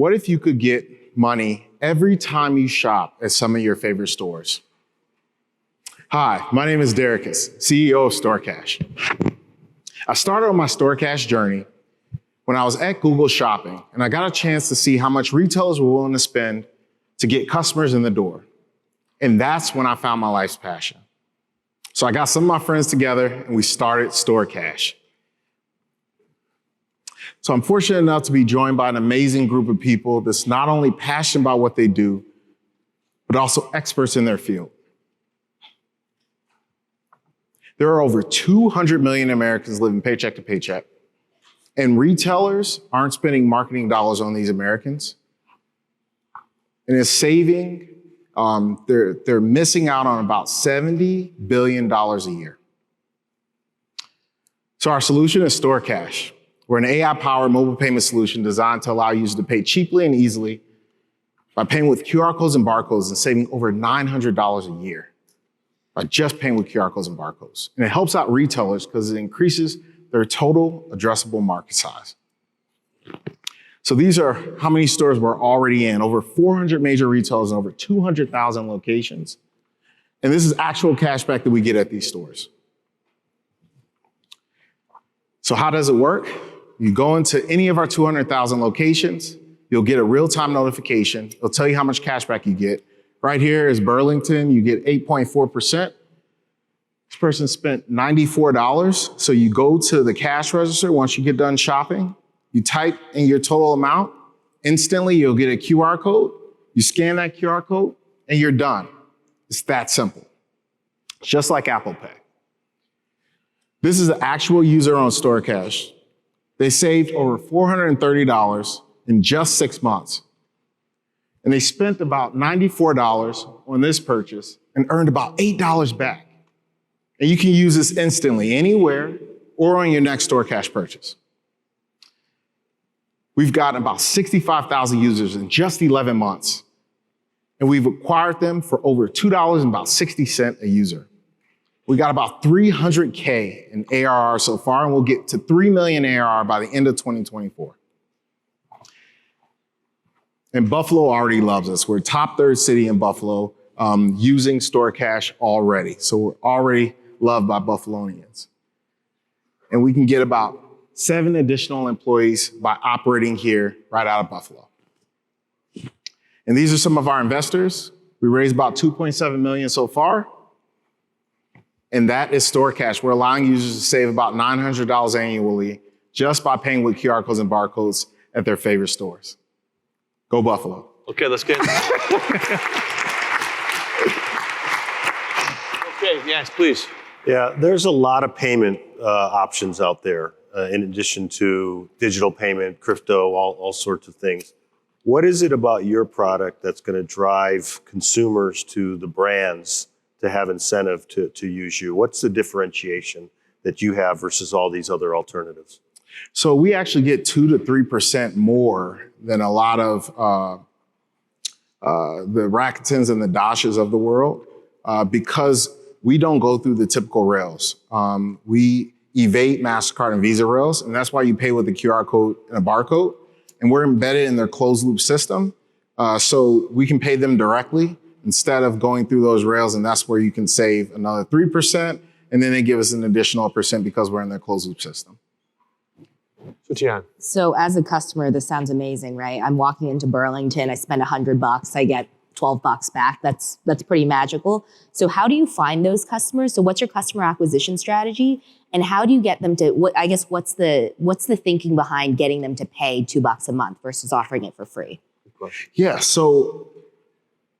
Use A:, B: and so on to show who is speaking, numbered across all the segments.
A: What if you could get money every time you shop at some of your favorite stores? Hi, my name is Derrickis, CEO of StoreCash. I started on my StoreCash journey when I was at Google Shopping, and I got a chance to see how much retailers were willing to spend to get customers in the door. And that's when I found my life's passion. So I got some of my friends together and we started StoreCash. So I'm fortunate enough to be joined by an amazing group of people that's not only passionate about what they do, but also experts in their field. There are over 200 million Americans living paycheck to paycheck, and retailers aren't spending marketing dollars on these Americans. And it's saving, they're missing out on about $70 billion a year. So our solution is StoreCash. We're an AI-powered mobile payment solution designed to allow users to pay cheaply and easily by paying with QR codes and barcodes and saving over $900 a year by just paying with QR codes and barcodes. And it helps out retailers because it increases their total addressable market size. So these are how many stores we're already in, over 400 major retailers and over 200,000 locations. And this is actual cash back that we get at these stores. So how does it work? You go into any of our 200,000 locations, you'll get a real-time notification. It'll tell you how much cash back you get. Right here is Burlington, you get 8.4%. This person spent $94. So you go to the cash register once you get done shopping, you type in your total amount, instantly you'll get a QR code, you scan that QR code, and you're done. It's that simple. Just like Apple Pay. This is an actual user on StoreCash. They saved over $430 in just 6 months. And they spent about $94 on this purchase and earned about $8 back. And you can use this instantly anywhere or on your next StoreCash purchase. We've gotten about 65,000 users in just 11 months. And we've acquired them for over $2 and about 60 cents a user. We got about 300K in ARR so far, and we'll get to 3 million ARR by the end of 2024. And Buffalo already loves us. We're top third city in Buffalo using StoreCash already. So we're already loved by Buffalonians. And we can get about 7 additional employees by operating here right out of Buffalo. And these are some of our investors. We raised about 2.7 million so far. And that is StoreCash. We're allowing users to save about $900 annually just by paying with QR codes and barcodes at their favorite stores. Go Buffalo.
B: Okay, let's get Okay, yes, please.
C: Yeah, there's a lot of payment options out there in addition to digital payment, crypto, all sorts of things. What is it about your product that's going to drive consumers to the brands to have incentive to use you? What's the differentiation that you have versus all these other alternatives?
A: So we actually get 2 to 3% more than a lot of the Rakutens and the Dashes of the world because we don't go through the typical rails. We evade MasterCard and Visa rails, and that's why you pay with a QR code and a barcode. And we're embedded in their closed loop system, so we can pay them directly instead of going through those rails, and that's where you can save another 3%, and then they give us an additional percent because we're in their closed loop system.
D: So as a customer, this sounds amazing, right? I'm walking into Burlington, I spend $100, I get $12 back. That's pretty magical. So how do you find those customers? So what's your customer acquisition strategy? And how do you get them to, what's the thinking behind getting them to pay $2 a month versus offering it for free?
A: Yeah, so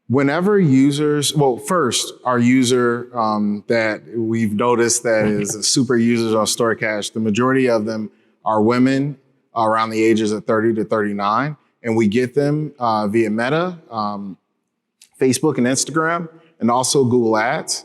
A: whenever users, well, first, our user that we've noticed that is super users on StoreCash, the majority of them are women around the ages of 30 to 39, and we get them via Meta, Facebook and Instagram, and also Google Ads.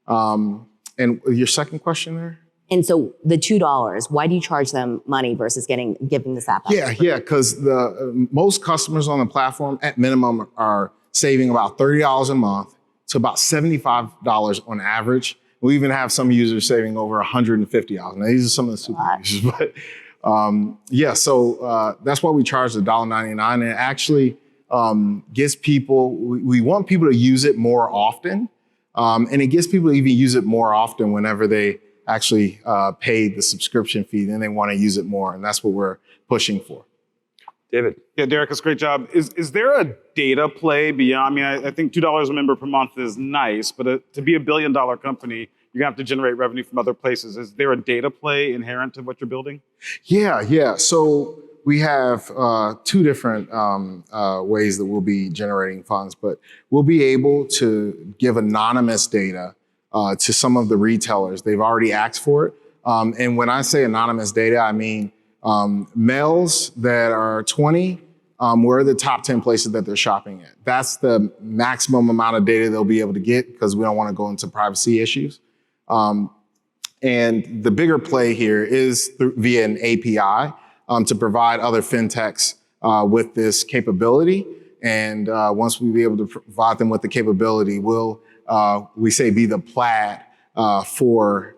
A: And your second question there?
D: And so the $2, why do you charge them money versus giving this app out?
A: Yeah, because the most customers on the platform at minimum are saving about $30 a month to about $75 on average. We even have some users saving over $150. Now, these are some of the super users, That's why we charge $1.99. And it actually gets people, we want people to use it more often. And it gets people to even use it more often whenever they actually pay the subscription fee, then they want to use it more. And that's what we're pushing for.
B: David.
E: Yeah, Derek, it's a great job. Is there a data play beyond? I mean, I think $2 a member per month is nice, but to be $1 billion company, you're gonna have to generate revenue from other places. Is there a data play inherent to what you're building?
A: Yeah. So we have two different ways that we'll be generating funds, but we'll be able to give anonymous data to some of the retailers. They've already asked for it. And when I say anonymous data, I mean males that are 20, we're the top 10 places that they're shopping at. That's the maximum amount of data they'll be able to get because we don't want to go into privacy issues. And the bigger play here is via an API to provide other fintechs with this capability. And once we be able to provide them with the capability, we'll, we say, be the Plaid for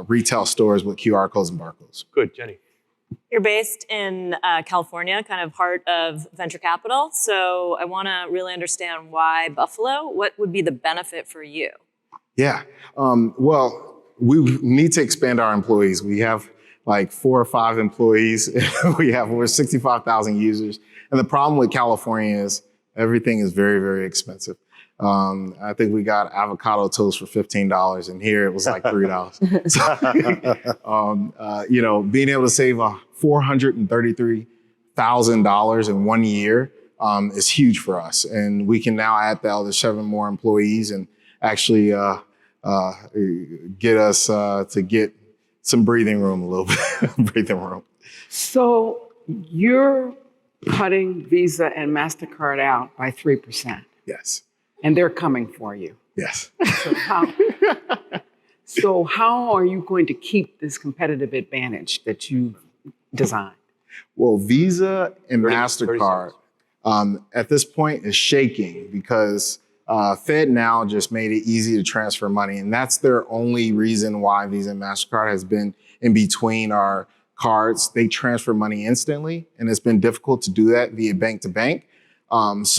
A: retail stores with QR codes and barcodes.
B: Good, Jenny.
F: You're based in California, kind of heart of venture capital. So I want to really understand why Buffalo. What would be the benefit for you?
A: Yeah. Well, we need to expand our employees. We have like 4 or 5 employees. We have over 65,000 users. And the problem with California is everything is very, very expensive. I think we got avocado toast for $15, and here it was like $3. So, being able to save $433,000 in 1 year is huge for us. And we can now add the other 7 more employees and actually get us to get some breathing room, a little bit, breathing room.
G: So you're cutting Visa and MasterCard out by 3%.
A: Yes.
G: And they're coming for you.
A: Yes.
G: So how are you going to keep this competitive advantage that you've designed?
A: Well, Visa and
B: 30
A: MasterCard at this point is shaking because FedNow just made it easy to transfer money. And that's their only reason why Visa and MasterCard has been in between our cards. They transfer money instantly, and it's been difficult to do that via bank to bank. They're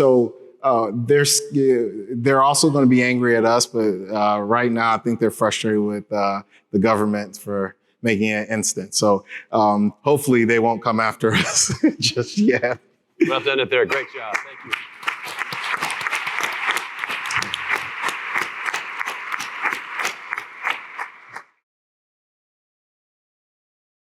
A: also going to be angry at us, but right now I think they're frustrated with the government for making it instant. So hopefully they won't come after us just yet.
B: We'll have to end it there. Great job. Thank you.